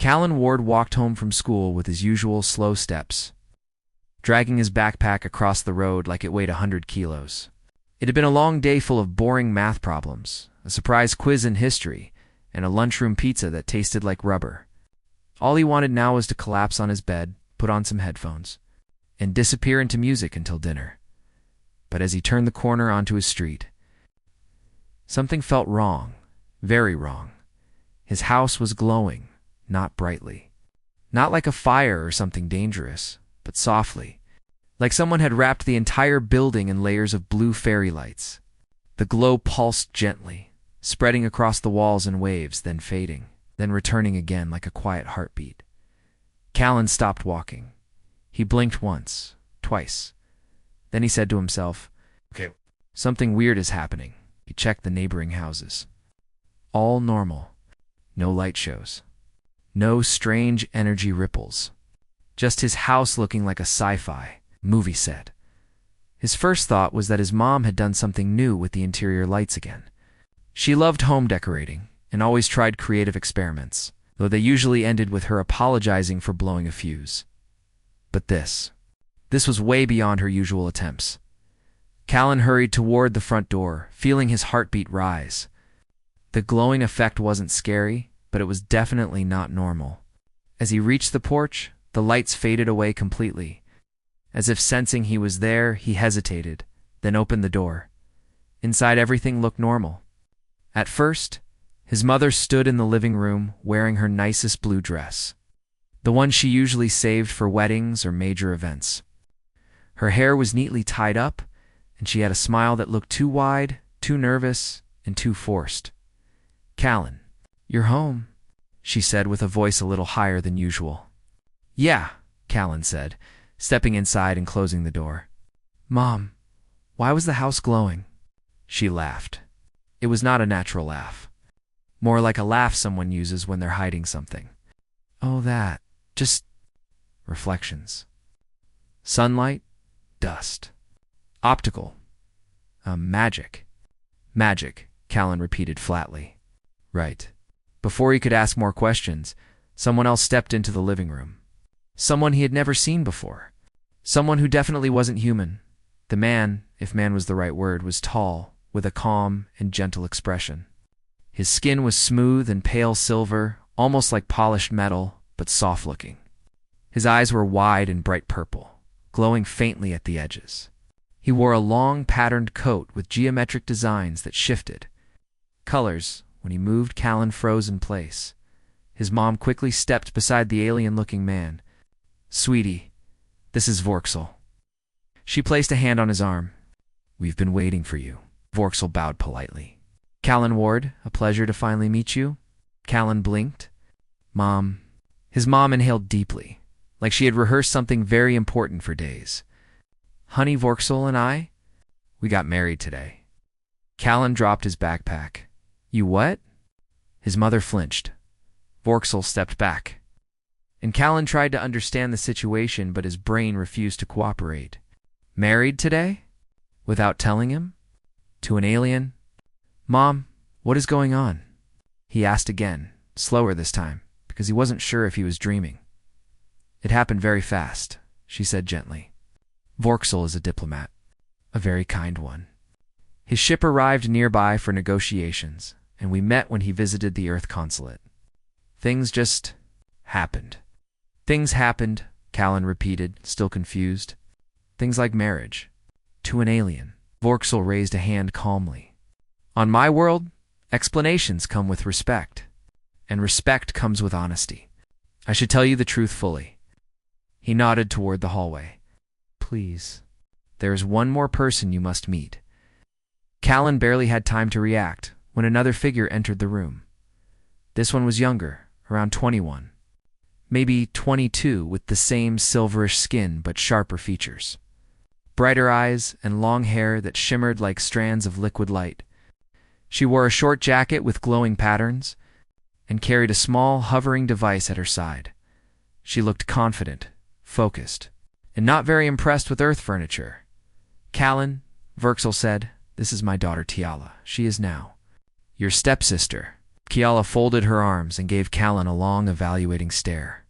Callan Ward walked home from school with his usual slow steps, dragging his backpack across the road like it weighed 100 kilos. It had been a long day full of boring math problems, a surprise quiz in history, and a lunchroom pizza that tasted like rubber. All he wanted now was to collapse on his bed, put on some headphones, and disappear into music until dinner. But as he turned the corner onto his street, something felt wrong, very wrong. His house was glowing, not brightly. Not like a fire or something dangerous, but softly, like someone had wrapped the entire building in layers of blue fairy lights. The glow pulsed gently, spreading across the walls in waves, then fading, then returning again like a quiet heartbeat. Callan stopped walking. He blinked once, twice. Then he said to himself, "Okay, something weird is happening." He checked the neighboring houses. All normal. No light shows. No strange energy ripples. Just his house looking like a sci-fi movie set. His first thought was that his mom had done something new with the interior lights again. She loved home decorating and always tried creative experiments, though they usually ended with her apologizing for blowing a fuse. But this was way beyond her usual attempts. Callan hurried toward the front door, feeling his heartbeat rise. The glowing effect wasn't scary, but it was definitely not normal. As he reached the porch, the lights faded away completely. As if sensing he was there, he hesitated, then opened the door. Inside, everything looked normal. At first, his mother stood in the living room wearing her nicest blue dress, the one she usually saved for weddings or major events. Her hair was neatly tied up, and she had a smile that looked too wide, too nervous, and too forced. "Callan, you're home," she said with a voice a little higher than usual. "Yeah," Callan said, stepping inside and closing the door. "Mom, why was the house glowing?" She laughed. It was not a natural laugh. More like a laugh someone uses when they're hiding something. "Oh, that. Just reflections. Sunlight, dust. Optical. Magic." "Magic," Callan repeated flatly. "Right." Before he could ask more questions, someone else stepped into the living room. Someone he had never seen before. Someone who definitely wasn't human. The man, if man was the right word, was tall, with a calm and gentle expression. His skin was smooth and pale silver, almost like polished metal, but soft-looking. His eyes were wide and bright purple, glowing faintly at the edges. He wore a long, patterned coat with geometric designs that shifted. Colors. When he moved, Callan froze in place. His mom quickly stepped beside the alien-looking man. "Sweetie, this is Vorksel." She placed a hand on his arm. "We've been waiting for you." Vorksel bowed politely. "Callan Ward, a pleasure to finally meet you." Callan blinked. "Mom." His mom inhaled deeply, like she had rehearsed something very important for days. "Honey, Vorksel and I, we got married today." Callan dropped his backpack. "You what?" His mother flinched. Vorksel stepped back. And Callan tried to understand the situation, but his brain refused to cooperate. "Married today? Without telling him? To an alien? Mom, what is going on?" He asked again, slower this time, because he wasn't sure if he was dreaming. "It happened very fast," she said gently. "Vorksel is a diplomat, a very kind one. His ship arrived nearby for negotiations, and we met when he visited the Earth consulate. Things just happened." "Things happened," Callan repeated, still confused. "Things like marriage. To an alien." Vorksel raised a hand calmly. "On my world, explanations come with respect, and respect comes with honesty. I should tell you the truth fully." He nodded toward the hallway. "Please. There is one more person you must meet." Callan barely had time to react when another figure entered the room. This one was younger, around 21. Maybe 22, with the same silverish skin but sharper features. Brighter eyes and long hair that shimmered like strands of liquid light. She wore a short jacket with glowing patterns and carried a small, hovering device at her side. She looked confident, focused, and not very impressed with Earth furniture. "Callan," Vorksel said, "this is my daughter Tiala. She is now your stepsister." Kiala folded her arms and gave Callan a long, evaluating stare.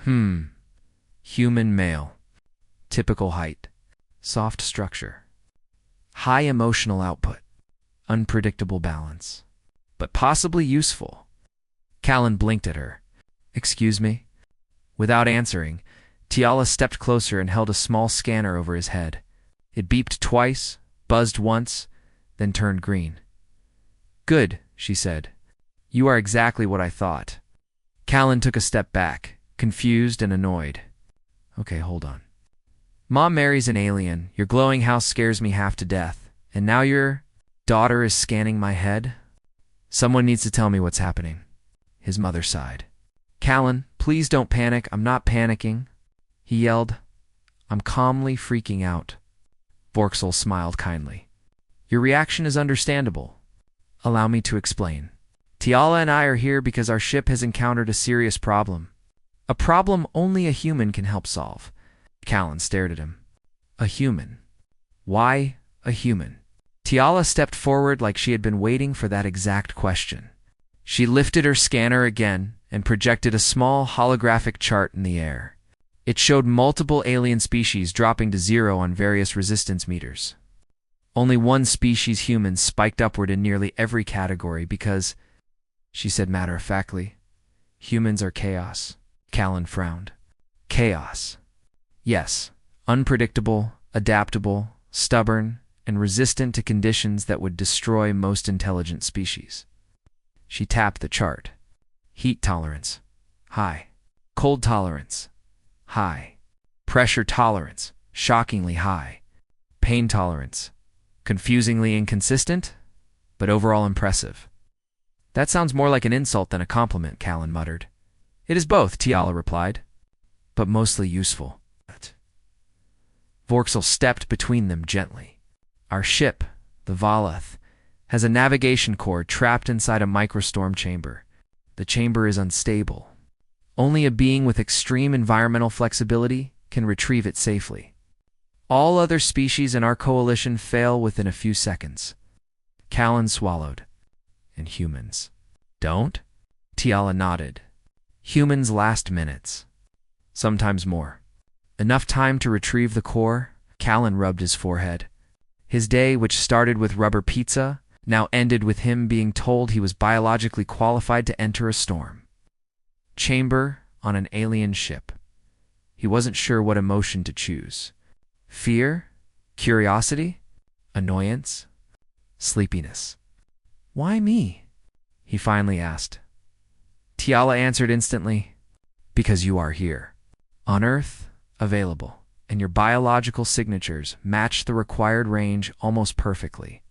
Human male. Typical height. Soft structure. High emotional output. Unpredictable balance. But possibly useful. Callan blinked at her. Excuse me? Without answering, Tiala stepped closer and held a small scanner over his head. It beeped twice, buzzed once, then turned green. Good, she said. You are exactly what I thought. Callan took a step back, confused and annoyed. Okay, hold on. Mom marries an alien, your glowing house scares me half to death, and now your daughter is scanning my head? Someone needs to tell me what's happening. His mother sighed. Callan, please don't panic. I'm not panicking, he yelled. I'm calmly freaking out. Vorksil smiled kindly. Your reaction is understandable. Allow me to explain. Tiala and I are here because our ship has encountered a serious problem. A problem only a human can help solve. Callan stared at him. A human? Why a human? Tiala stepped forward like she had been waiting for that exact question. She lifted her scanner again and projected a small holographic chart in the air. It showed multiple alien species dropping to 0 on various resistance meters. Only one species, humans, spiked upward in nearly every category because, she said matter-of-factly, humans are chaos. Callan frowned. Chaos. Yes, unpredictable, adaptable, stubborn, and resistant to conditions that would destroy most intelligent species. She tapped the chart. Heat tolerance, high. Cold tolerance, high. Pressure tolerance, shockingly high. Pain tolerance, confusingly inconsistent, but overall impressive. That sounds more like an insult than a compliment, Callan muttered. It is both, Tiala replied, but mostly useful. Vorksil stepped between them gently. Our ship, the Valath, has a navigation core trapped inside a microstorm chamber. The chamber is unstable. Only a being with extreme environmental flexibility can retrieve it safely. All other species in our coalition fail within a few seconds. Callan swallowed. And humans don't? Tiala nodded. Humans last minutes. Sometimes more. Enough time to retrieve the core? Callan rubbed his forehead. His day, which started with rubber pizza, now ended with him being told he was biologically qualified to enter a storm. Chamber on an alien ship. He wasn't sure what emotion to choose. Fear? Curiosity? Annoyance? Sleepiness? Why me? He finally asked. Tiala answered instantly, because you are here. On Earth, available, and your biological signatures match the required range almost perfectly.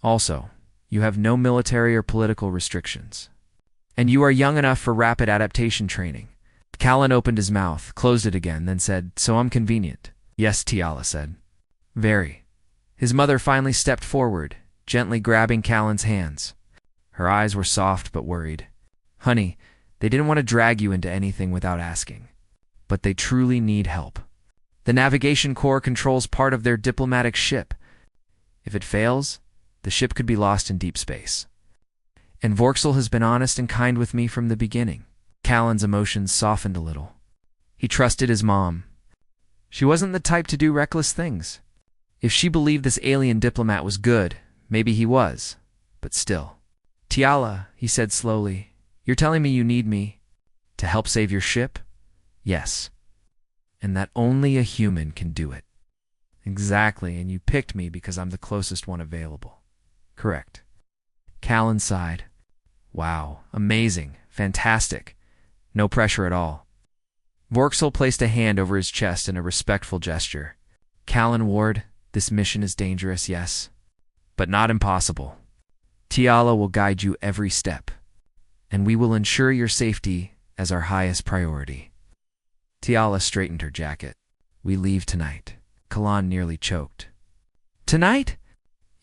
Also, you have no military or political restrictions. And you are young enough for rapid adaptation training. Callan opened his mouth, closed it again, then said, So I'm convenient. Yes, Tiala said. Very. His mother finally stepped forward, gently grabbing Callan's hands. Her eyes were soft but worried. Honey, they didn't want to drag you into anything without asking. But they truly need help. The navigation core controls part of their diplomatic ship. If it fails, the ship could be lost in deep space. And Vorksil has been honest and kind with me from the beginning. Callan's emotions softened a little. He trusted his mom. She wasn't the type to do reckless things. If she believed this alien diplomat was good, maybe he was, but still. Tiala, he said slowly, you're telling me you need me to help save your ship? Yes. And that only a human can do it. Exactly, and you picked me because I'm the closest one available. Correct. Callan sighed. Wow, amazing, fantastic. No pressure at all. Vorksil placed a hand over his chest in a respectful gesture. Callan Ward, this mission is dangerous, yes, but not impossible. Tiala will guide you every step, and we will ensure your safety as our highest priority. Tiala straightened her jacket. We leave tonight. Callan nearly choked. Tonight?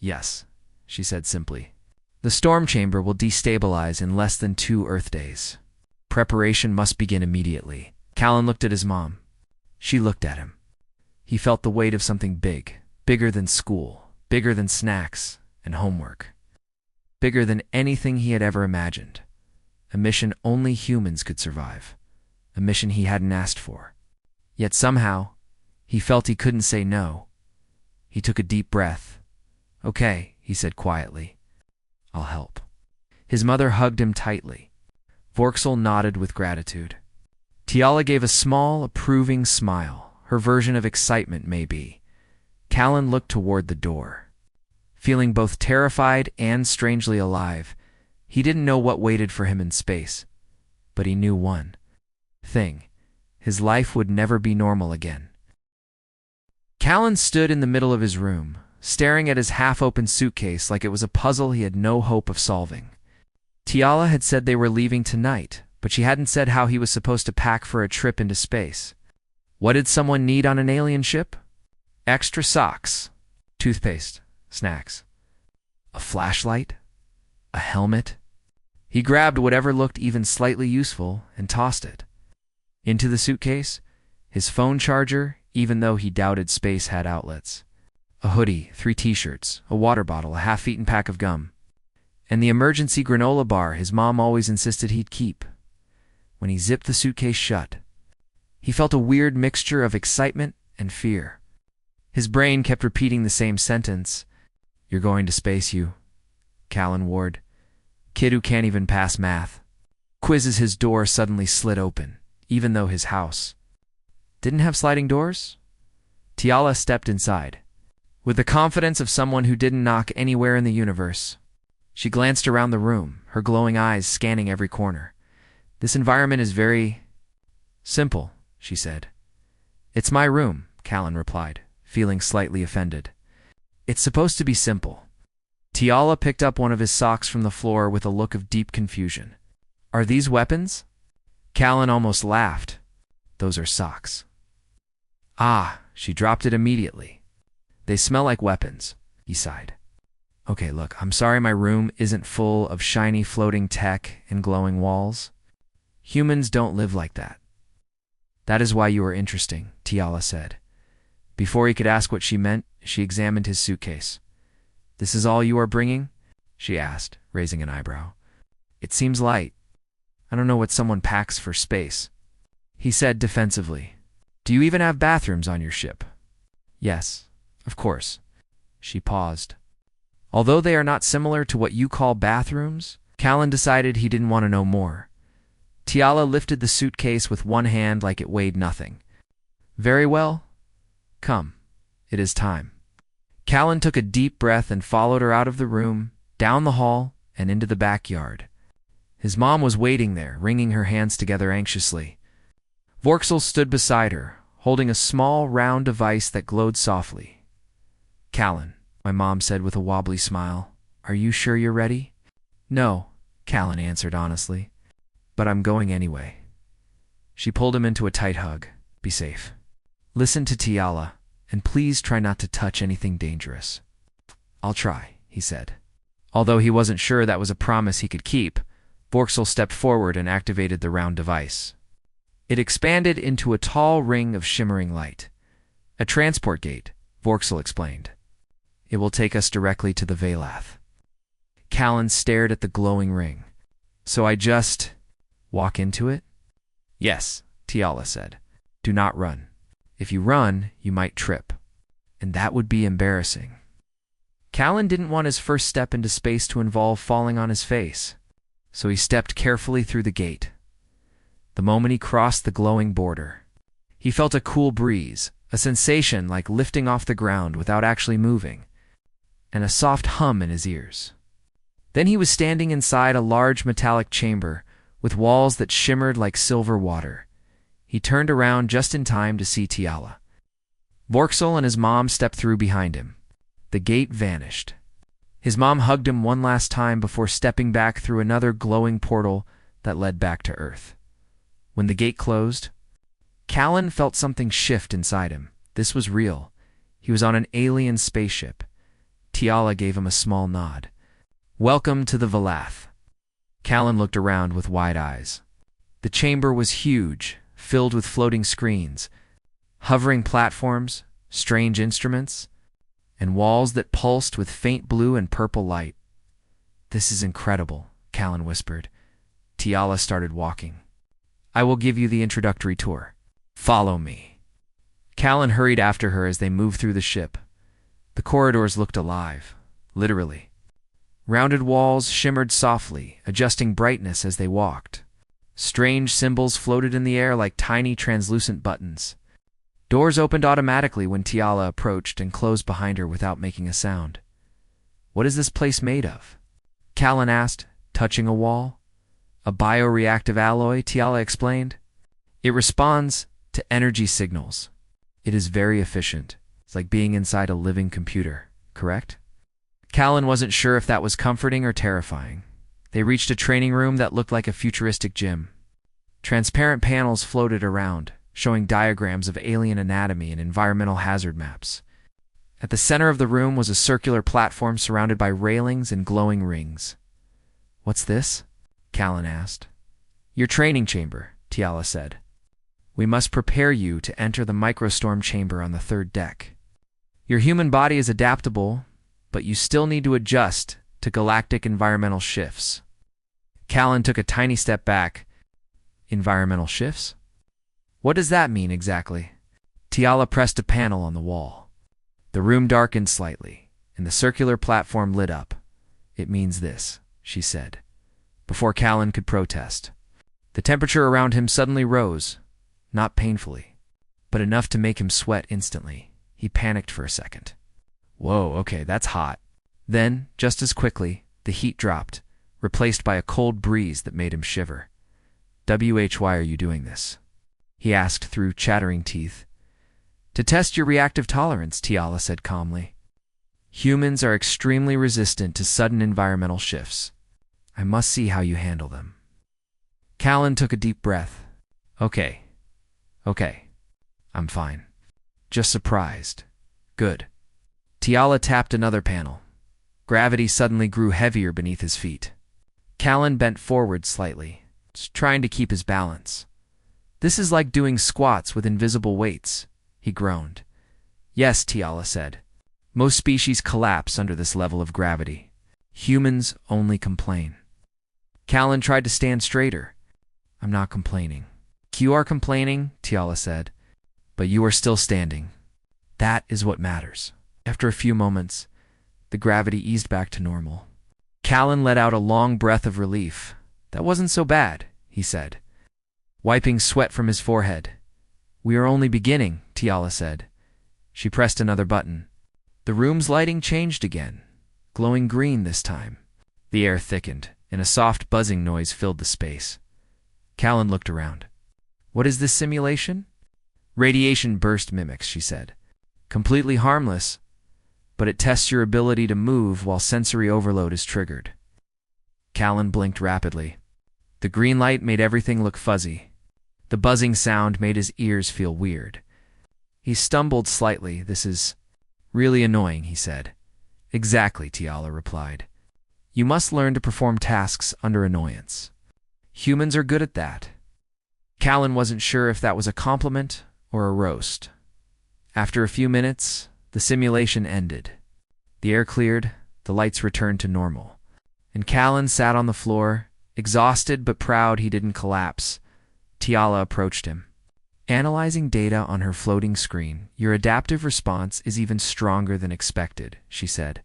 Yes, she said simply. The storm chamber will destabilize in less than 2 Earth days. Preparation must begin immediately. Callan looked at his mom. She looked at him. He felt the weight of something big, bigger than school, bigger than snacks and homework. bigger than anything he had ever imagined. A mission only humans could survive. A mission he hadn't asked for. Yet somehow, he felt he couldn't say no. He took a deep breath. "Okay," he said quietly. "I'll help." His mother hugged him tightly. Vorksil nodded with gratitude. Tiala gave a small, approving smile, her version of excitement, maybe. Callan looked toward the door. Feeling both terrified and strangely alive, he didn't know what waited for him in space. But he knew one thing. His life would never be normal again. Callan stood in the middle of his room, staring at his half-open suitcase like it was a puzzle he had no hope of solving. Tiala had said they were leaving tonight, but she hadn't said how he was supposed to pack for a trip into space. What did someone need on an alien ship? Extra socks, toothpaste, snacks, a flashlight, a helmet. He grabbed whatever looked even slightly useful and tossed it. Into the suitcase, his phone charger, even though he doubted space had outlets, a hoodie, 3 t-shirts, a water bottle, a half-eaten pack of gum, and the emergency granola bar his mom always insisted he'd keep. When he zipped the suitcase shut, he felt a weird mixture of excitement and fear. His brain kept repeating the same sentence. "You're going to space, you." Callan Ward. Kid who can't even pass math. Quizzes. His door suddenly slid open, even though his house didn't have sliding doors. Tiala stepped inside. With the confidence of someone who didn't knock anywhere in the universe, she glanced around the room, her glowing eyes scanning every corner. "This environment is very simple," she said. "It's my room," Callan replied, feeling slightly offended. "It's supposed to be simple." Tiala picked up one of his socks from the floor with a look of deep confusion. "Are these weapons?" Callan almost laughed. "Those are socks." "Ah," she dropped it immediately. "They smell like weapons," he sighed. "Okay, look, I'm sorry my room isn't full of shiny floating tech and glowing walls. Humans don't live like that." "That is why you are interesting," Tiala said. Before he could ask what she meant, she examined his suitcase. "This is all you are bringing?" she asked, raising an eyebrow. "It seems light. I don't know what someone packs for space," he said defensively. "Do you even have bathrooms on your ship?" "Yes, of course." She paused. Although they are not similar to what you call bathrooms, Callan decided he didn't want to know more. Tiala lifted the suitcase with one hand like it weighed nothing. "Very well. Come, it is time." Callan took a deep breath and followed her out of the room, down the hall, and into the backyard. His mom was waiting there, wringing her hands together anxiously. Vorksil stood beside her, holding a small, round device that glowed softly. "Callan," my mom said with a wobbly smile, "are you sure you're ready?" "No," Callan answered honestly, "but I'm going anyway." She pulled him into a tight hug. "Be safe. Listen to Tiala, and please try not to touch anything dangerous." "I'll try," he said. Although he wasn't sure that was a promise he could keep, Vorksil stepped forward and activated the round device. It expanded into a tall ring of shimmering light. "A transport gate," Vorksil explained. "It will take us directly to the Velath." Callan stared at the glowing ring. "So I just walk into it?" "Yes," Tiala said. "Do not run. If you run, you might trip. And that would be embarrassing." Callan didn't want his first step into space to involve falling on his face, so he stepped carefully through the gate. The moment he crossed the glowing border, he felt a cool breeze, a sensation like lifting off the ground without actually moving, and a soft hum in his ears. Then he was standing inside a large metallic chamber with walls that shimmered like silver water. He turned around just in time to see Tiala. Vorksil and his mom stepped through behind him. The gate vanished. His mom hugged him one last time before stepping back through another glowing portal that led back to Earth. When the gate closed, Callan felt something shift inside him. This was real. He was on an alien spaceship. Tiala gave him a small nod. "Welcome to the Velath." Callan looked around with wide eyes. The chamber was huge, filled with floating screens, hovering platforms, strange instruments, and walls that pulsed with faint blue and purple light. This is incredible, Callan whispered. Tiala started walking. I will give you the introductory tour. Follow me. Callan hurried after her as they moved through the ship. The corridors looked alive, literally. Rounded walls shimmered softly, adjusting brightness as they walked. Strange symbols floated in the air like tiny translucent buttons. Doors opened automatically when Tiala approached and closed behind her without making a sound. What is this place made of? Callan asked, touching a wall. A bioreactive alloy, Tiala explained. It responds to energy signals. It is very efficient. It's like being inside a living computer, correct? Callan wasn't sure if that was comforting or terrifying. They reached a training room that looked like a futuristic gym. Transparent panels floated around, showing diagrams of alien anatomy and environmental hazard maps. At the center of the room was a circular platform surrounded by railings and glowing rings. What's this? Callan asked. Your training chamber, Tiala said. We must prepare you to enter the microstorm chamber on the 3rd deck. Your human body is adaptable, but you still need to adjust to galactic environmental shifts. Callan took a tiny step back. Environmental shifts? What does that mean exactly? Tiala pressed a panel on the wall. The room darkened slightly, and the circular platform lit up. It means this, she said, before Callan could protest. The temperature around him suddenly rose, not painfully, but enough to make him sweat instantly. He panicked for a second. Whoa, okay, that's hot. Then, just as quickly, the heat dropped, replaced by a cold breeze that made him shiver. Why are you doing this? He asked through chattering teeth. To test your reactive tolerance, Tiala said calmly. Humans are extremely resistant to sudden environmental shifts. I must see how you handle them. Callan took a deep breath. Okay. I'm fine. Just surprised. Good. Tiala tapped another panel. Gravity suddenly grew heavier beneath his feet. Callan bent forward slightly, trying to keep his balance. This is like doing squats with invisible weights, he groaned. Yes, Tiala said. Most species collapse under this level of gravity. Humans only complain. Callan tried to stand straighter. I'm not complaining. You are complaining, Tiala said, but you are still standing. That is what matters. After a few moments, the gravity eased back to normal. Callan let out a long breath of relief. That wasn't so bad, he said, wiping sweat from his forehead. We are only beginning, Tiala said. She pressed another button. The room's lighting changed again, glowing green this time. The air thickened, and a soft buzzing noise filled the space. Callan looked around. What is this simulation? Radiation burst mimics, she said. Completely harmless, but it tests your ability to move while sensory overload is triggered. Callan blinked rapidly. The green light made everything look fuzzy. The buzzing sound made his ears feel weird. He stumbled slightly. This is really annoying, he said. Exactly, Tiala replied. You must learn to perform tasks under annoyance. Humans are good at that. Callan wasn't sure if that was a compliment or a roast. After a few minutes, the simulation ended. The air cleared, the lights returned to normal, and Callan sat on the floor, exhausted but proud he didn't collapse. Tiala approached him. Analyzing data on her floating screen, your adaptive response is even stronger than expected, she said.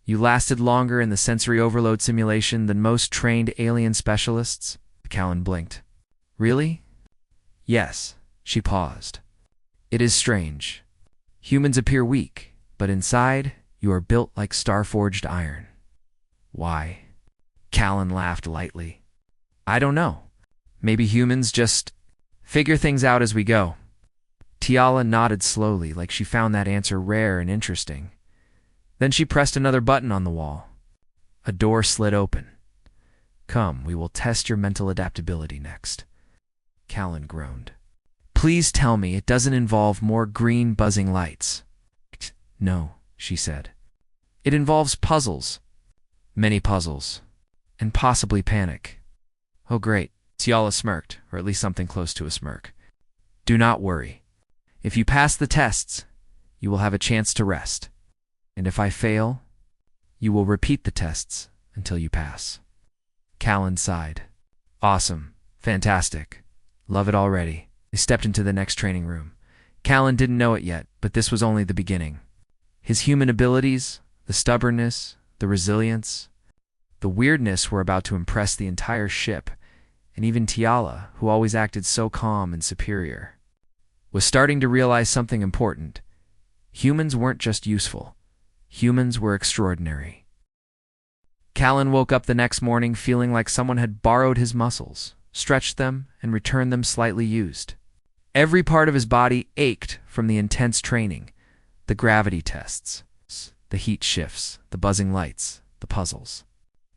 You lasted longer in the sensory overload simulation than most trained alien specialists? Callan blinked. Really? Yes, she paused. It is strange. Humans appear weak, but inside, you are built like star-forged iron. Why? Callan laughed lightly. I don't know. Maybe humans just figure things out as we go. Tiala nodded slowly, like she found that answer rare and interesting. Then she pressed another button on the wall. A door slid open. Come, we will test your mental adaptability next. Callan groaned. Please tell me it doesn't involve more green buzzing lights. No, she said. It involves puzzles. Many puzzles. And possibly panic. Oh great, Tiala smirked, or at least something close to a smirk. Do not worry. If you pass the tests, you will have a chance to rest. And if I fail, you will repeat the tests until you pass. Callan sighed. Awesome. Fantastic. Love it already. They stepped into the next training room. Callan didn't know it yet, but this was only the beginning. His human abilities, the stubbornness, the resilience, the weirdness were about to impress the entire ship, and even Tiala, who always acted so calm and superior, was starting to realize something important. Humans weren't just useful. Humans were extraordinary. Callan woke up the next morning feeling like someone had borrowed his muscles, stretched them, and returned them slightly used. Every part of his body ached from the intense training, the gravity tests, the heat shifts, the buzzing lights, the puzzles.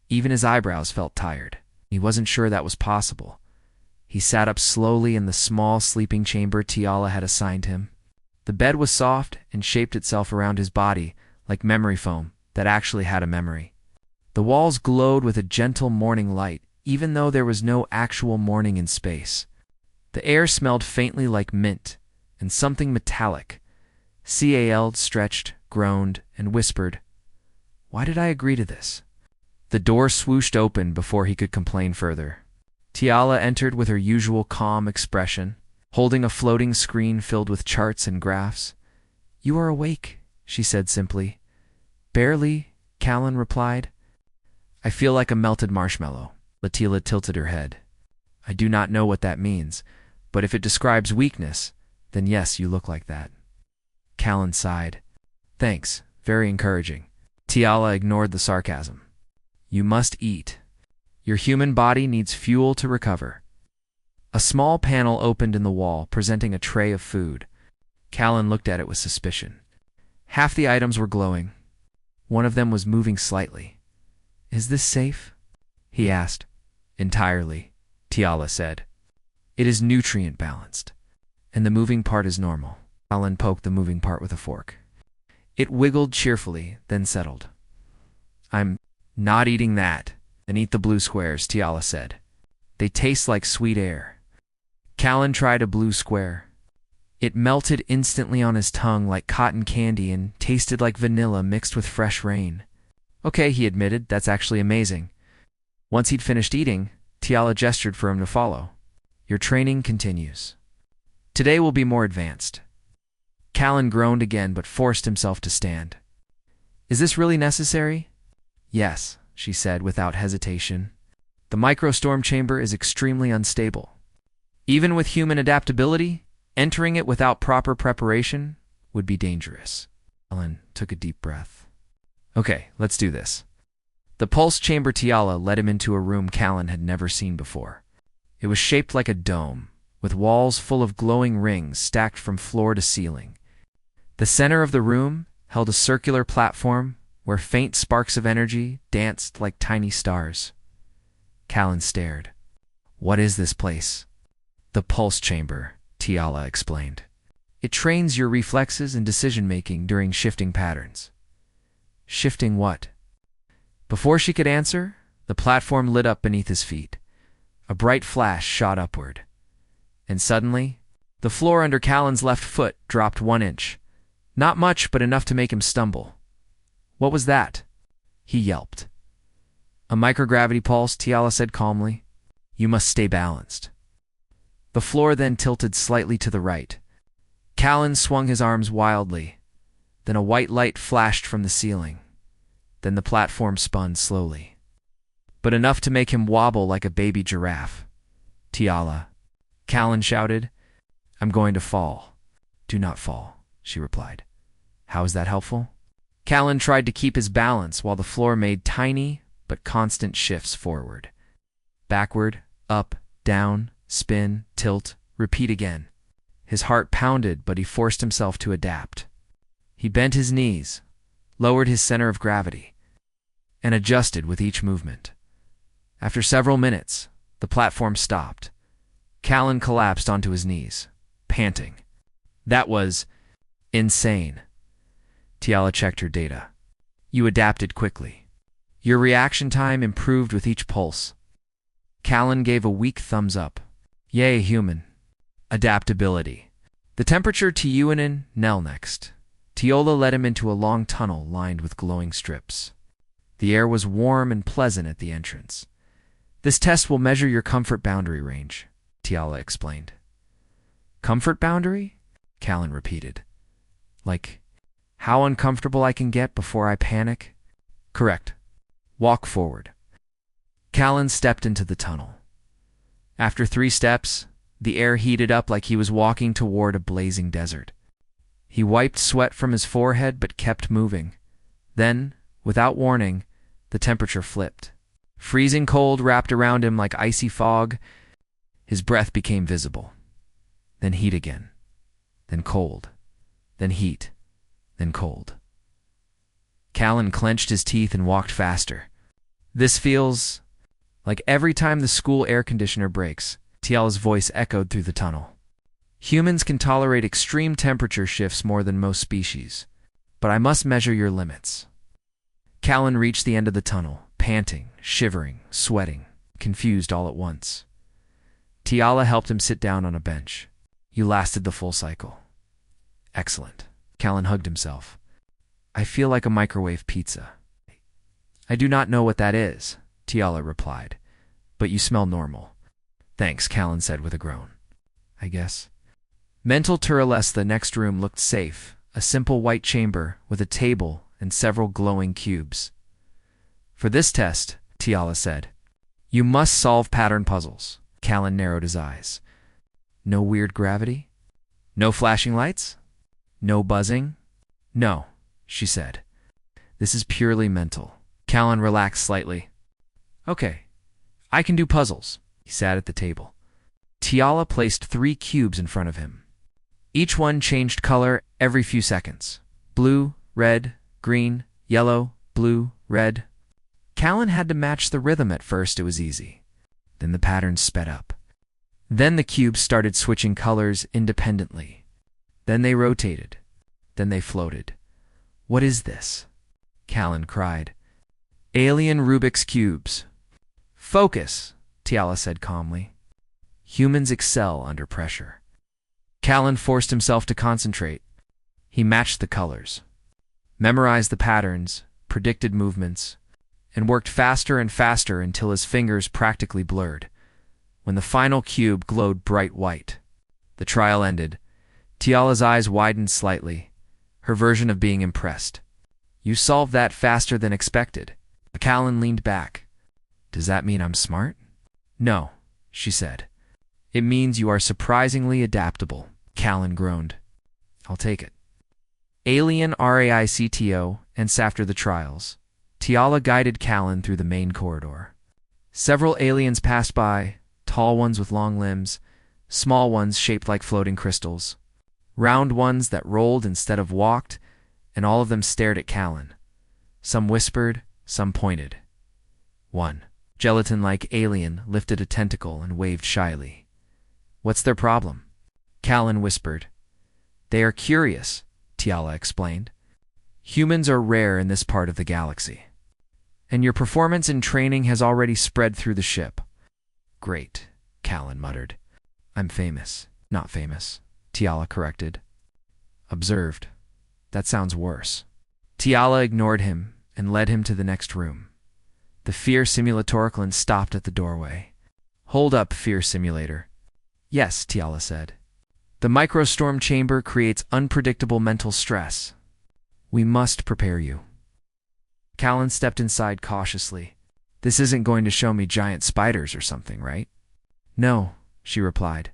Even his eyebrows felt tired. He wasn't sure that was possible. He sat up slowly in the small sleeping chamber Tiala had assigned him. The bed was soft and shaped itself around his body like memory foam that actually had a memory. The walls glowed with a gentle morning light, even though there was no actual morning in space. The air smelled faintly like mint and something metallic. Cal stretched, groaned, and whispered, "Why did I agree to this?" The door swooshed open before he could complain further. Tiala entered with her usual calm expression, holding a floating screen filled with charts and graphs. "You are awake," she said simply. "Barely," Callan replied. "I feel like a melted marshmallow." Latila tilted her head. "I do not know what that means, but if it describes weakness, then yes, you look like that." Callan sighed. "Thanks, very encouraging." Tiala ignored the sarcasm. "You must eat. Your human body needs fuel to recover." A small panel opened in the wall, presenting a tray of food. Callan looked at it with suspicion. Half the items were glowing. One of them was moving slightly. "Is this safe?" he asked. "Entirely," Tiala said. "It is nutrient balanced, and the moving part is normal." Callan poked the moving part with a fork. It wiggled cheerfully, then settled. "I'm not eating that." "Then eat the blue squares," Tiala said. "They taste like sweet air." Callan tried a blue square. It melted instantly on his tongue like cotton candy and tasted like vanilla mixed with fresh rain. "Okay," he admitted, "that's actually amazing." Once he'd finished eating, Tiala gestured for him to follow. "Your training continues. Today will be more advanced." Callan groaned again but forced himself to stand. "Is this really necessary?" "Yes," she said without hesitation. "The microstorm chamber is extremely unstable. Even with human adaptability, entering it without proper preparation would be dangerous." Callan took a deep breath. "Okay, let's do this." The pulse chamber Tiala led him into a room Callan had never seen before. It was shaped like a dome, with walls full of glowing rings stacked from floor to ceiling. The center of the room held a circular platform where faint sparks of energy danced like tiny stars. Callan stared. "What is this place?" "The pulse chamber," Tiala explained. "It trains your reflexes and decision-making during shifting patterns." "Shifting what?" Before she could answer, the platform lit up beneath his feet. A bright flash shot upward. And suddenly, the floor under Callan's left foot dropped 1 inch. Not much, but enough to make him stumble. "What was that?" He yelped. "A microgravity pulse," Tiala said calmly. "You must stay balanced." The floor then tilted slightly to the right. Callan swung his arms wildly. Then a white light flashed from the ceiling. Then the platform spun slowly, but enough to make him wobble like a baby giraffe. "Tiala," Callan shouted. "I'm going to fall." "Do not fall," she replied. "How is that helpful?" Callan tried to keep his balance while the floor made tiny but constant shifts forward. Backward, up, down, spin, tilt, repeat again. His heart pounded, but he forced himself to adapt. He bent his knees, lowered his center of gravity, and adjusted with each movement. After several minutes, the platform stopped. Callan collapsed onto his knees, panting. "That was insane." Tiala checked her data. "You adapted quickly. Your reaction time improved with each pulse." Callan gave a weak thumbs up. "Yay, human. Adaptability." The temperature Tiuanen Nell next. Tiola led him into a long tunnel lined with glowing strips. The air was warm and pleasant at the entrance. "This test will measure your comfort boundary range," Tiala explained. "Comfort boundary?" Callan repeated. "Like, how uncomfortable I can get before I panic?" "Correct. Walk forward." Callan stepped into the tunnel. After 3 steps, the air heated up like he was walking toward a blazing desert. He wiped sweat from his forehead but kept moving. Then, without warning, the temperature flipped. Freezing cold wrapped around him like icy fog. His breath became visible. Then heat again. Then cold. Then heat. Then cold. Callan clenched his teeth and walked faster. "This feels like every time the school air conditioner breaks," Tiala's voice echoed through the tunnel. "Humans can tolerate extreme temperature shifts more than most species, but I must measure your limits." Callan reached the end of the tunnel, panting, shivering, sweating, confused all at once. Tiala helped him sit down on a bench. "You lasted the full cycle." "Excellent." Callan hugged himself. "I feel like a microwave pizza." "I do not know what that is," Tiala replied, "but you smell normal." "Thanks," Callan said with a groan. "I guess." Mental Turles, the next room looked safe, a simple white chamber with a table and several glowing cubes. "For this test," Tiala said, "you must solve pattern puzzles." Callan narrowed his eyes. "No weird gravity? No flashing lights? No buzzing?" "No," she said. "This is purely mental." Callan relaxed slightly. "Okay, I can do puzzles." He sat at the table. Tiala placed 3 cubes in front of him. Each one changed color every few seconds. Blue, red, green, yellow, blue, red. Callan had to match the rhythm. At first it was easy. Then the patterns sped up. Then the cubes started switching colors independently. Then they rotated. Then they floated. "What is this?" Callan cried. "Alien Rubik's Cubes." "Focus," Tiala said calmly. "Humans excel under pressure." Callan forced himself to concentrate. He matched the colors, memorized the patterns, predicted movements, and worked faster and faster until his fingers practically blurred. When the final cube glowed bright white, the trial ended. Tiala's eyes widened slightly, her version of being impressed. "You solved that faster than expected." Callan leaned back. "Does that mean I'm smart?" "No," she said. "It means you are surprisingly adaptable." Callan groaned. "I'll take it." Alien RAICTO, and after the trials, Tiala guided Callan through the main corridor. Several aliens passed by, tall ones with long limbs, small ones shaped like floating crystals, round ones that rolled instead of walked, and all of them stared at Callan. Some whispered, some pointed. One, gelatin-like alien, lifted a tentacle and waved shyly. "What's their problem?" Callan whispered. "They are curious," Tiala explained. "Humans are rare in this part of the galaxy. And your performance in training has already spread through the ship." "Great," Callan muttered. "I'm famous." "Not famous," Tiala corrected. "Observed. That sounds worse." Tiala ignored him and led him to the next room. The Fear Simulatoriclan stopped at the doorway. "Hold up, Fear Simulator." "Yes," Tiala said. "The microstorm chamber creates unpredictable mental stress. We must prepare you." Callan stepped inside cautiously. "This isn't going to show me giant spiders or something, right?" "No," she replied.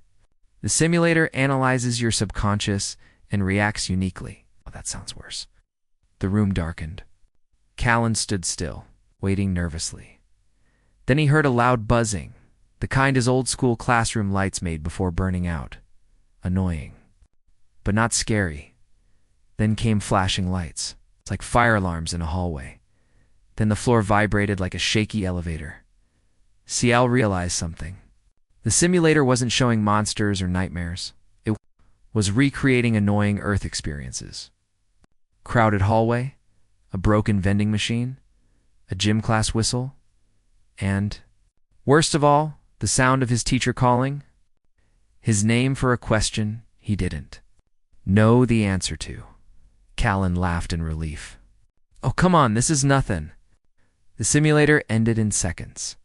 "The simulator analyzes your subconscious and reacts uniquely." Oh, that sounds worse. The room darkened. Callan stood still, waiting nervously. Then he heard a loud buzzing, the kind his old-school classroom lights made before burning out. Annoying, but not scary. Then came flashing lights, like fire alarms in a hallway. Then the floor vibrated like a shaky elevator. Ciel realized something. The simulator wasn't showing monsters or nightmares. It was recreating annoying Earth experiences. Crowded hallway, a broken vending machine, a gym class whistle, and, worst of all, the sound of his teacher calling. His name for a question he didn't know the answer to. Callan laughed in relief. "Oh, come on, this is nothing." The simulator ended in seconds.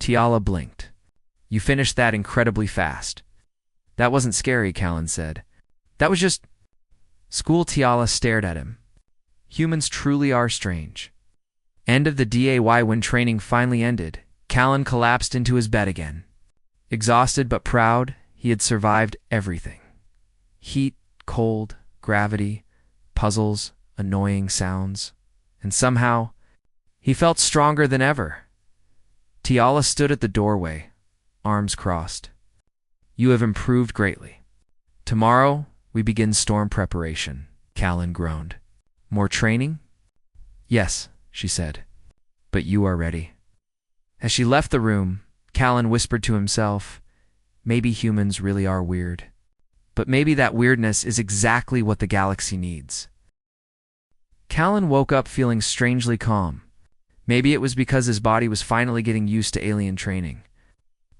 Tiala blinked. You finished that incredibly fast. That wasn't scary, Callan said. That was just... School. Tiala stared at him. Humans truly are strange. End of the day. When training finally ended, Callan collapsed into his bed again. Exhausted but proud, he had survived everything. Heat, cold, gravity, puzzles, annoying sounds. And somehow, he felt stronger than ever. Tiala stood at the doorway, arms crossed. You have improved greatly. Tomorrow, we begin storm preparation, Callan groaned. More training? Yes, she said. But you are ready. As she left the room, Callan whispered to himself, maybe humans really are weird. But maybe that weirdness is exactly what the galaxy needs. Callan woke up feeling strangely calm. Maybe it was because his body was finally getting used to alien training.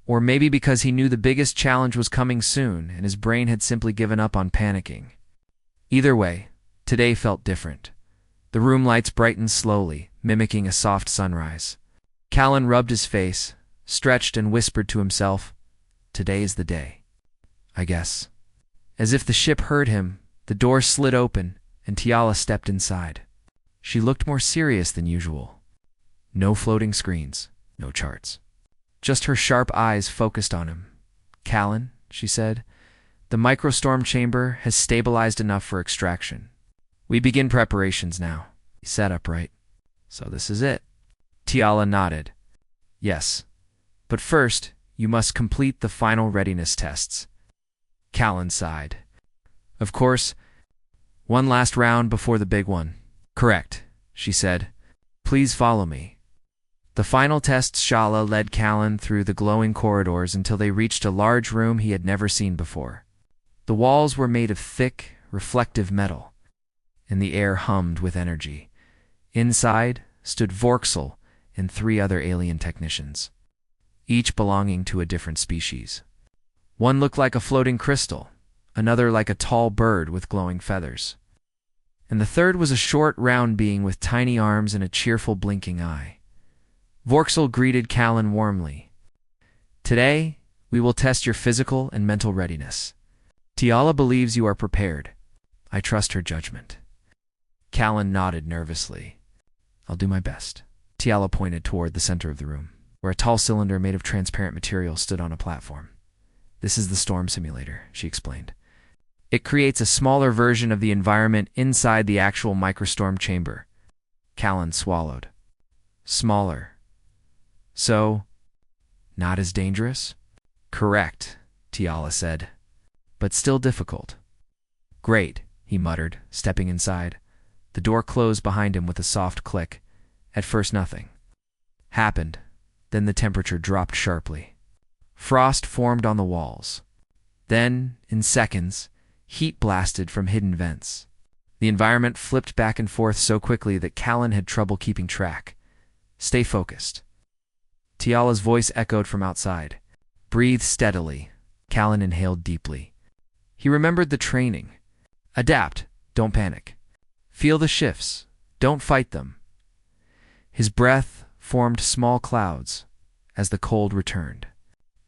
Or maybe because he knew the biggest challenge was coming soon and his brain had simply given up on panicking. Either way, today felt different. The room lights brightened slowly, mimicking a soft sunrise. Callan rubbed his face, stretched and whispered to himself, today is the day. I guess. As if the ship heard him, the door slid open and Tiala stepped inside. She looked more serious than usual. No floating screens, no charts. Just her sharp eyes focused on him. Callan, she said, the microstorm chamber has stabilized enough for extraction. We begin preparations now. He sat upright. So this is it. Tiala nodded. Yes. But first, you must complete the final readiness tests. Callan sighed. Of course, one last round before the big one. Correct, she said. Please follow me. The final tests. Shala led Callan through the glowing corridors until they reached a large room he had never seen before. The walls were made of thick, reflective metal, and the air hummed with energy. Inside stood Vorxel and 3 other alien technicians, each belonging to a different species. One looked like a floating crystal, another like a tall bird with glowing feathers, and the third was a short, round being with tiny arms and a cheerful blinking eye. Vorxel greeted Callan warmly. Today, we will test your physical and mental readiness. Tiala believes you are prepared. I trust her judgment. Callan nodded nervously. I'll do my best. Tiala pointed toward the center of the room, where a tall cylinder made of transparent material stood on a platform. This is the storm simulator, she explained. It creates a smaller version of the environment inside the actual microstorm chamber. Callan swallowed. Smaller. So, not as dangerous? Correct, Tiala said. But still difficult. Great, he muttered, stepping inside. The door closed behind him with a soft click. At first nothing happened. Then the temperature dropped sharply. Frost formed on the walls. Then, in seconds, heat blasted from hidden vents. The environment flipped back and forth so quickly that Callan had trouble keeping track. Stay focused. Tiala's voice echoed from outside. Breathe steadily. Callan inhaled deeply. He remembered the training. Adapt. Don't panic. Feel the shifts. Don't fight them. His breath formed small clouds as the cold returned.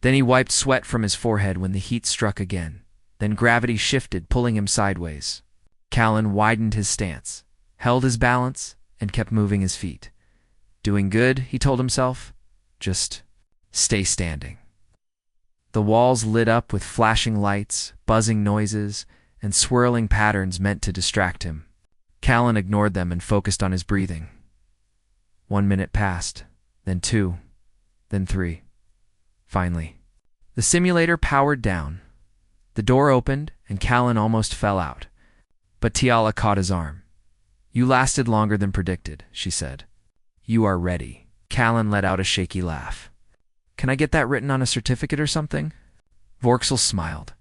Then he wiped sweat from his forehead when the heat struck again. Then gravity shifted, pulling him sideways. Callan widened his stance, held his balance, and kept moving his feet. Doing good, he told himself. Just stay standing. The walls lit up with flashing lights, buzzing noises, and swirling patterns meant to distract him. Callan ignored them and focused on his breathing. 1 minute passed, then 2, then 3. Finally, the simulator powered down. The door opened, and Callan almost fell out. But Tiala caught his arm. You lasted longer than predicted, she said. You are ready. Callan let out a shaky laugh. Can I get that written on a certificate or something? Vorxel smiled.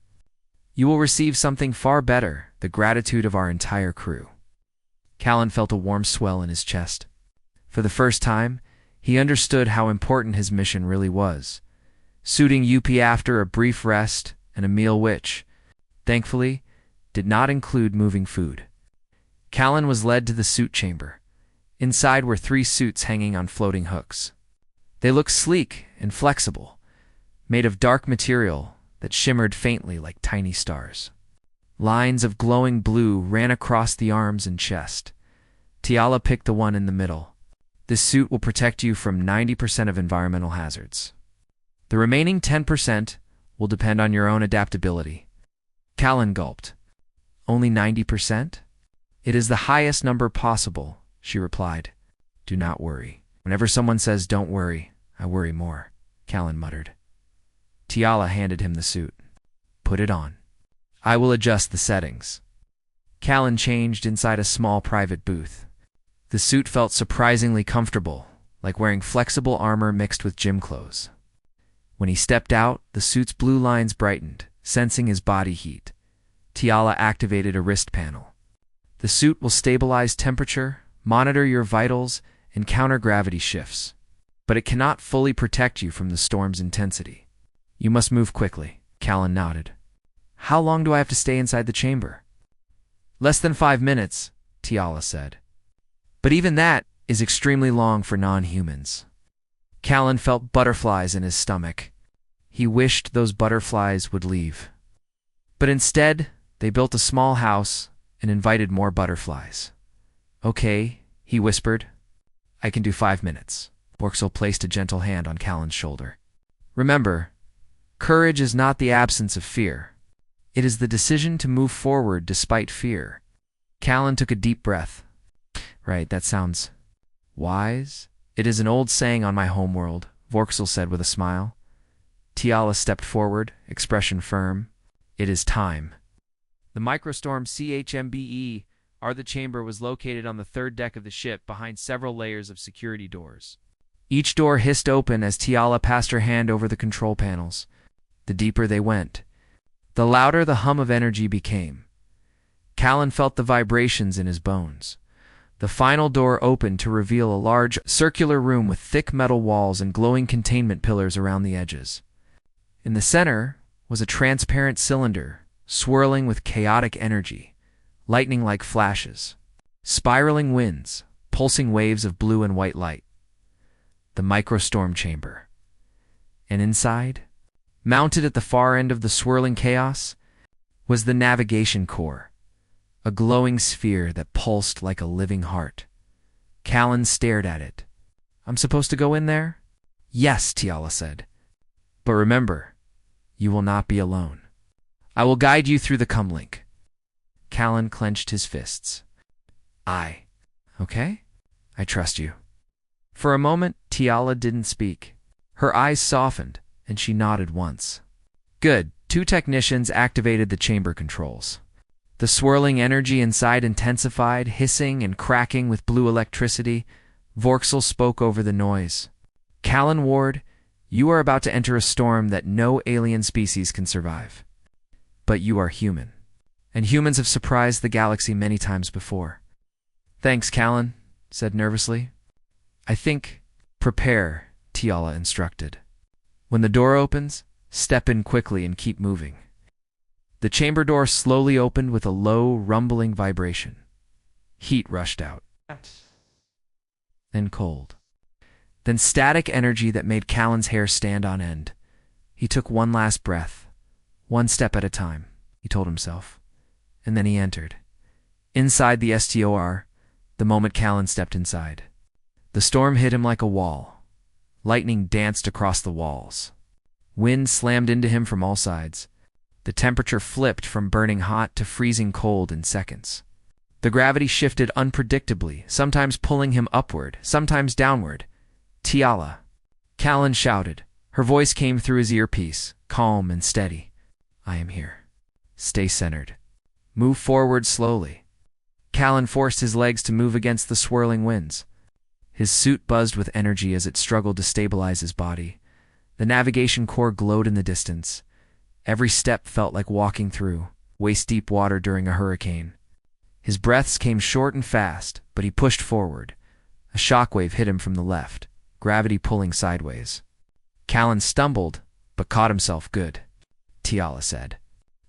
You will receive something far better, the gratitude of our entire crew. Callan felt a warm swell in his chest. For the first time, he understood how important his mission really was. Suiting UP after a brief rest and a meal which, thankfully, did not include moving food. Callan was led to the suit chamber. Inside were 3 suits hanging on floating hooks. They looked sleek and flexible, made of dark material that shimmered faintly like tiny stars. Lines of glowing blue ran across the arms and chest. Tiala picked the one in the middle. This suit will protect you from 90% of environmental hazards. The remaining 10% will depend on your own adaptability. Callan gulped. Only 90%? It is the highest number possible, she replied. Do not worry. Whenever someone says don't worry, I worry more, Callan muttered. Tiala handed him the suit. Put it on. I will adjust the settings. Callan changed inside a small private booth. The suit felt surprisingly comfortable, like wearing flexible armor mixed with gym clothes. When he stepped out, the suit's blue lines brightened, sensing his body heat. Tiala activated a wrist panel. The suit will stabilize temperature, monitor your vitals, and counter gravity shifts. But it cannot fully protect you from the storm's intensity. You must move quickly, Callan nodded. How long do I have to stay inside the chamber? Less than 5 minutes, Tiala said. But even that is extremely long for non-humans. Callan felt butterflies in his stomach. He wished those butterflies would leave. But instead, they built a small house and invited more butterflies. Okay, he whispered. I can do 5 minutes. Vorksil placed a gentle hand on Callan's shoulder. Remember, courage is not the absence of fear. It is the decision to move forward despite fear. Callan took a deep breath. Right, that sounds wise. It is an old saying on my homeworld, Vorksil said with a smile. Tiala stepped forward, expression firm. It is time. The microstorm CHMBE the chamber was located on the 3rd deck of the ship behind several layers of security doors. Each door hissed open as Tiala passed her hand over the control panels. The deeper they went, the louder the hum of energy became. Callan felt the vibrations in his bones. The final door opened to reveal a large, circular room with thick metal walls and glowing containment pillars around the edges. In the center was a transparent cylinder, swirling with chaotic energy, lightning like flashes, spiraling winds, pulsing waves of blue and white light. The microstorm chamber. And inside, mounted at the far end of the swirling chaos, was the navigation core, a glowing sphere that pulsed like a living heart. Callan stared at it. I'm supposed to go in there? Yes, Tiala said. But remember, you will not be alone. I will guide you through the comlink. Callan clenched his fists. Okay? I trust you. For a moment, Tiala didn't speak. Her eyes softened, and she nodded once. Good. 2 technicians activated the chamber controls. The swirling energy inside intensified, hissing and cracking with blue electricity. Vorksil spoke over the noise. Callan Ward, you are about to enter a storm that no alien species can survive. But you are human. And humans have surprised the galaxy many times before. Thanks, Callan, said nervously. I think, prepare, Tiala instructed. When the door opens, step in quickly and keep moving. The chamber door slowly opened with a low, rumbling vibration. Heat rushed out. Then cold. Then static energy that made Callan's hair stand on end. He took one last breath. 1 step at a time, he told himself. And then he entered. Inside the STOR, the moment Callan stepped inside. The storm hit him like a wall. Lightning danced across the walls. Wind slammed into him from all sides. The temperature flipped from burning hot to freezing cold in seconds. The gravity shifted unpredictably, sometimes pulling him upward, sometimes downward. Tiala. Callan shouted. Her voice came through his earpiece, calm and steady. I am here. Stay centered. Move forward slowly. Callan forced his legs to move against the swirling winds. His suit buzzed with energy as it struggled to stabilize his body. The navigation core glowed in the distance. Every step felt like walking through waist-deep water during a hurricane. His breaths came short and fast, but he pushed forward. A shockwave hit him from the left, gravity pulling sideways. Callan stumbled, but caught himself good. Tiala said,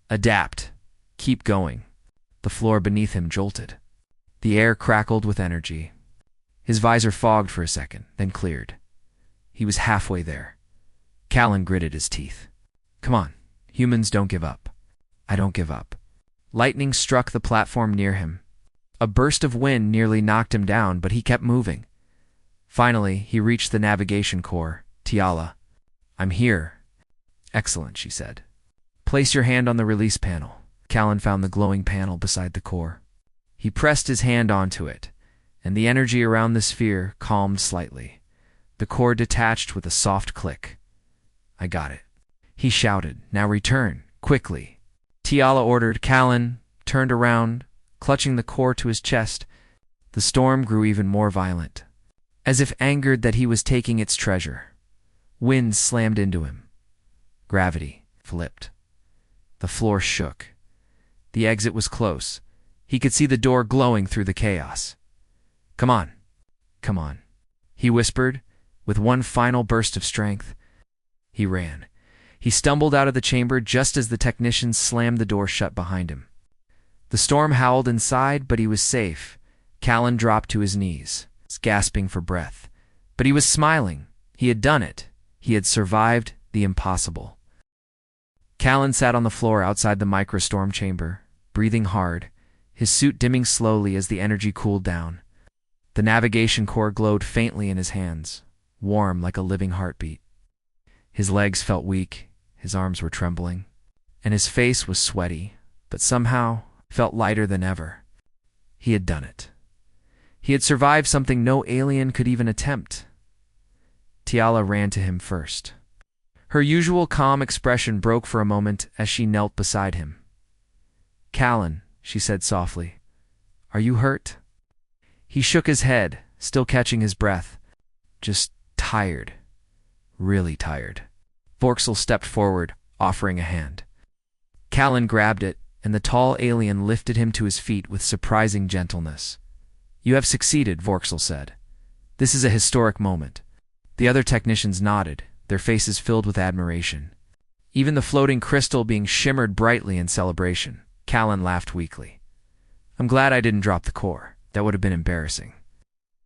Adapt. Keep going. The floor beneath him jolted. The air crackled with energy. His visor fogged for a second, then cleared. He was halfway there. Callan gritted his teeth. Come on, humans don't give up. I don't give up. Lightning struck the platform near him. A burst of wind nearly knocked him down, but he kept moving. Finally, he reached the navigation core. Tiala, I'm here. Excellent, she said. Place your hand on the release panel. Callan found the glowing panel beside the core. He pressed his hand onto it, and the energy around the sphere calmed slightly. The core detached with a soft click. I got it. He shouted, now return, quickly. Tiala ordered. Callan turned around, clutching the core to his chest. The storm grew even more violent, as if angered that he was taking its treasure. Winds slammed into him. Gravity flipped. The floor shook. The exit was close. He could see the door glowing through the chaos. Come on. Come on, he whispered, with one final burst of strength. He ran. He stumbled out of the chamber just as the technicians slammed the door shut behind him. The storm howled inside, but he was safe. Callan dropped to his knees, gasping for breath. But he was smiling. He had done it. He had survived the impossible. Callan sat on the floor outside the microstorm chamber, breathing hard, his suit dimming slowly as the energy cooled down. The navigation core glowed faintly in his hands, warm like a living heartbeat. His legs felt weak, his arms were trembling, and his face was sweaty, but somehow felt lighter than ever. He had done it. He had survived something no alien could even attempt. Tiala ran to him first. Her usual calm expression broke for a moment as she knelt beside him. Callan, she said softly, are you hurt? He shook his head, still catching his breath. Just tired. Really tired. Vorksil stepped forward, offering a hand. Callan grabbed it, and the tall alien lifted him to his feet with surprising gentleness. You have succeeded, Vorksil said. This is a historic moment. The other technicians nodded, their faces filled with admiration. Even the floating crystal being shimmered brightly in celebration. Callan laughed weakly. I'm glad I didn't drop the core. That would have been embarrassing.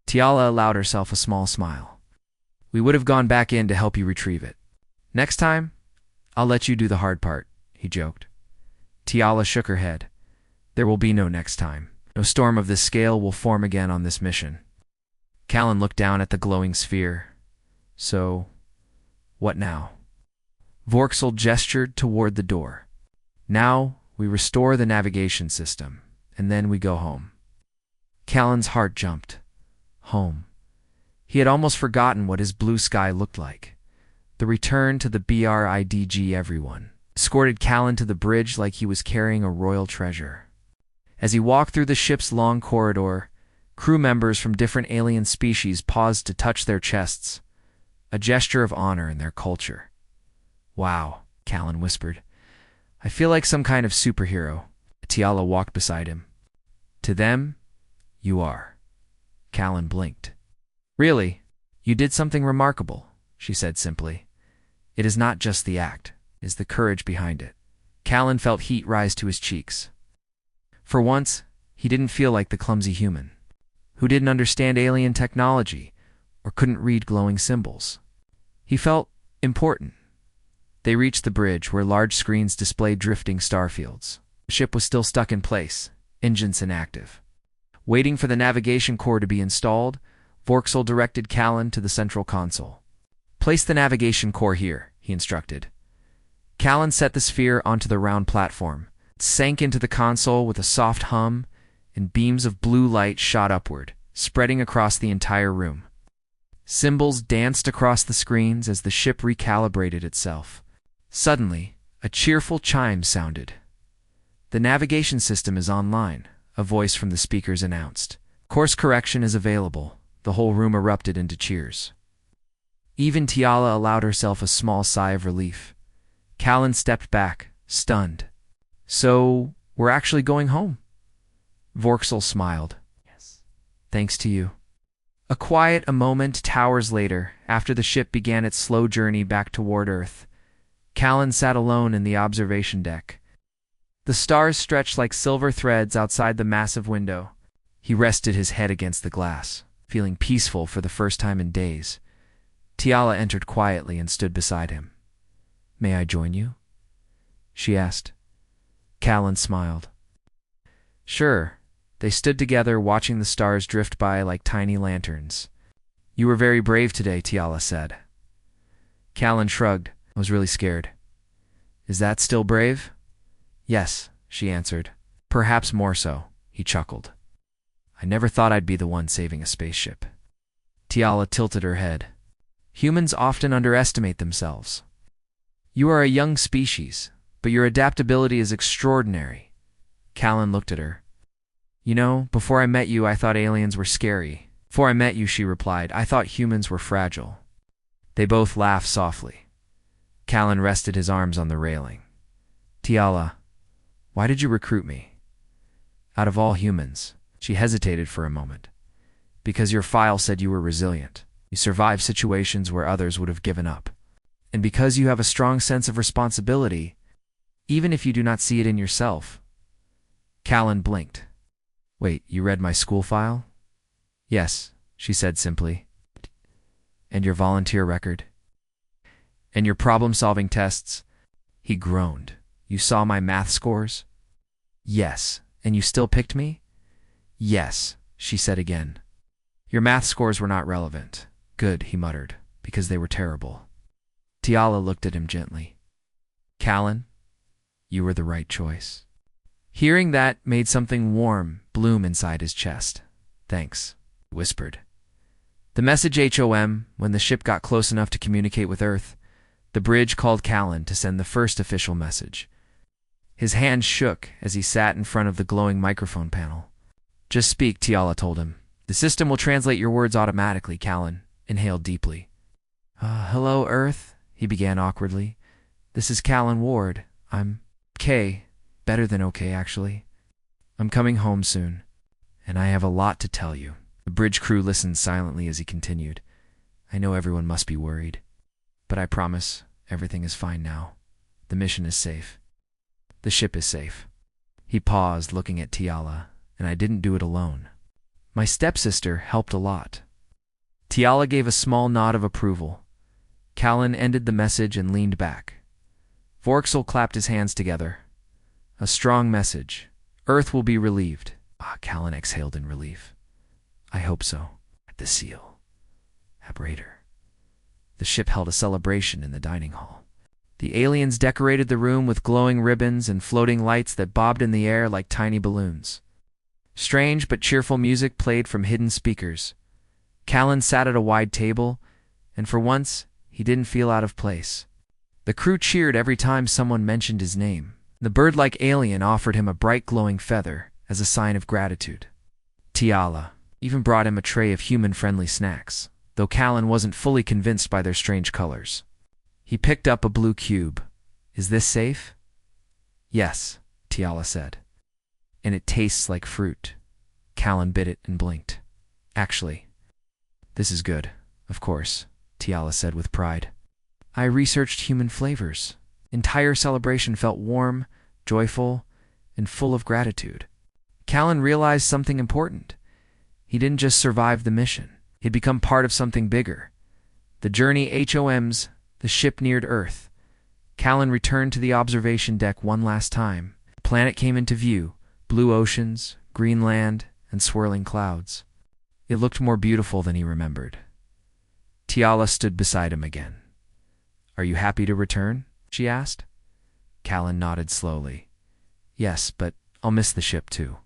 Tiala allowed herself a small smile. We would have gone back in to help you retrieve it. Next time, I'll let you do the hard part, he joked. Tiala shook her head. There will be no next time. No storm of this scale will form again on this mission. Callan looked down at the glowing sphere. So, what now? Vorksil gestured toward the door. Now, we restore the navigation system, and then we go home. Callan's heart jumped. Home. He had almost forgotten what his blue sky looked like. The return to the BRIDG everyone escorted Callan to the bridge like he was carrying a royal treasure. As he walked through the ship's long corridor, crew members from different alien species paused to touch their chests, a gesture of honor in their culture. Wow, Callan whispered. I feel like some kind of superhero. Tiala walked beside him. To them, you are. Callan blinked. Really, you did something remarkable, she said simply. It is not just the act, it is the courage behind it. Callan felt heat rise to his cheeks. For once, he didn't feel like the clumsy human, who didn't understand alien technology or couldn't read glowing symbols. He felt important. They reached the bridge where large screens displayed drifting starfields. The ship was still stuck in place, engines inactive. Waiting for the navigation core to be installed, Vorksil directed Callan to the central console. Place the navigation core here, he instructed. Callan set the sphere onto the round platform. It sank into the console with a soft hum, and beams of blue light shot upward, spreading across the entire room. Symbols danced across the screens as the ship recalibrated itself. Suddenly, a cheerful chime sounded. The navigation system is online, a voice from the speakers announced. Course correction is available. The whole room erupted into cheers. Even Tiala allowed herself a small sigh of relief. Callan stepped back, stunned. So, we're actually going home? Vorksil smiled. Yes. Thanks to you. A moment towers later, after the ship began its slow journey back toward Earth. Callan sat alone in the observation deck. The stars stretched like silver threads outside the massive window. He rested his head against the glass. Feeling peaceful for the first time in days, Tiala entered quietly and stood beside him. "May I join you?" she asked. Callan smiled. "Sure." They stood together, watching the stars drift by like tiny lanterns. "You were very brave today," Tiala said. Callan shrugged. "I was really scared." "Is that still brave?" "Yes," she answered. "Perhaps more so," he chuckled. "I never thought I'd be the one saving a spaceship." Tiala tilted her head. "Humans often underestimate themselves. You are a young species, but your adaptability is extraordinary." Callan looked at her. "You know, before I met you, I thought aliens were scary." "Before I met you," she replied, "I thought humans were fragile." They both laughed softly. Callan rested his arms on the railing. "Tiala, why did you recruit me?" "Out of all humans," she hesitated for a moment. "Because your file said you were resilient. You survived situations where others would have given up. And because you have a strong sense of responsibility, even if you do not see it in yourself." Callan blinked. "Wait, you read my school file?" "Yes," she said simply. "And your volunteer record?" "And your problem-solving tests?" He groaned. "You saw my math scores?" "Yes. And you still picked me?" "Yes," she said again. "Your math scores were not relevant." "Good," he muttered, "because they were terrible." Tiala looked at him gently. "Callan, you were the right choice." Hearing that made something warm bloom inside his chest. "Thanks," he whispered. The message HOM, when the ship got close enough to communicate with Earth, the bridge called Callan to send the first official message. His hand shook as he sat in front of the glowing microphone panel. "Just speak," Tiala told him. "The system will translate your words automatically." Callan inhaled deeply. "Hello, Earth," he began awkwardly. "This is Callan Ward. I'm okay. Better than okay, actually. I'm coming home soon, and I have a lot to tell you." The bridge crew listened silently as he continued. "I know everyone must be worried, but I promise everything is fine now. The mission is safe. The ship is safe." He paused, looking at Tiala, "And I didn't do it alone. My stepsister helped a lot." Tiala gave a small nod of approval. Callan ended the message and leaned back. Vorkzel clapped his hands together. "A strong message. Earth will be relieved." Callan exhaled in relief. "I hope so." At the seal. Aberrator. The ship held a celebration in the dining hall. The aliens decorated the room with glowing ribbons and floating lights that bobbed in the air like tiny balloons. Strange but cheerful music played from hidden speakers. Callan sat at a wide table, and for once, he didn't feel out of place. The crew cheered every time someone mentioned his name. The bird-like alien offered him a bright glowing feather as a sign of gratitude. Tiala even brought him a tray of human-friendly snacks, though Callan wasn't fully convinced by their strange colors. He picked up a blue cube. "Is this safe?" "Yes," Tiala said. "And it tastes like fruit." Callan bit it and blinked. "Actually, this is good, of course," Tiala said with pride. "I researched human flavors." Entire celebration felt warm, joyful, and full of gratitude. Callan realized something important. He didn't just survive the mission. He'd become part of something bigger. The journey HOMs, the ship neared Earth. Callan returned to the observation deck one last time. The planet came into view, blue oceans, green land, and swirling clouds. It looked more beautiful than he remembered. Tiala stood beside him again. "Are you happy to return?" she asked. Callan nodded slowly. "Yes, but I'll miss the ship too.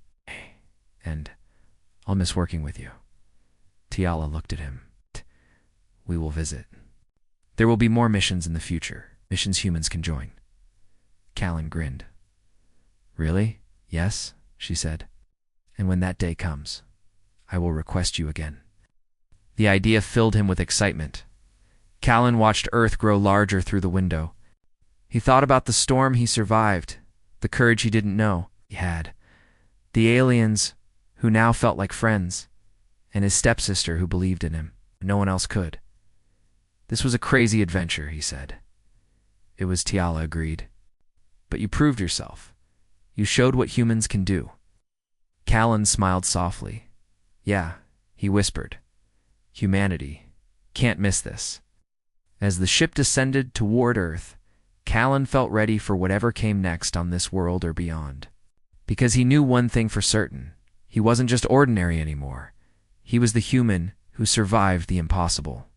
And I'll miss working with you." Tiala looked at him. "We will visit. There will be more missions in the future, missions humans can join." Callan grinned. "Really? Yes," she said. "And when that day comes, I will request you again." The idea filled him with excitement. Callan watched Earth grow larger through the window. He thought about the storm he survived, the courage he didn't know he had, the aliens who now felt like friends, and his stepsister who believed in him. No one else could. "This was a crazy adventure," he said. "It was," Tiala agreed. "But you proved yourself. You showed what humans can do." Callan smiled softly. "Yeah," he whispered. humanity. Can't miss this. As the ship descended toward Earth, Callan felt ready for whatever came next on this world or beyond. Because he knew one thing for certain. He wasn't just ordinary anymore. He was the human who survived the impossible.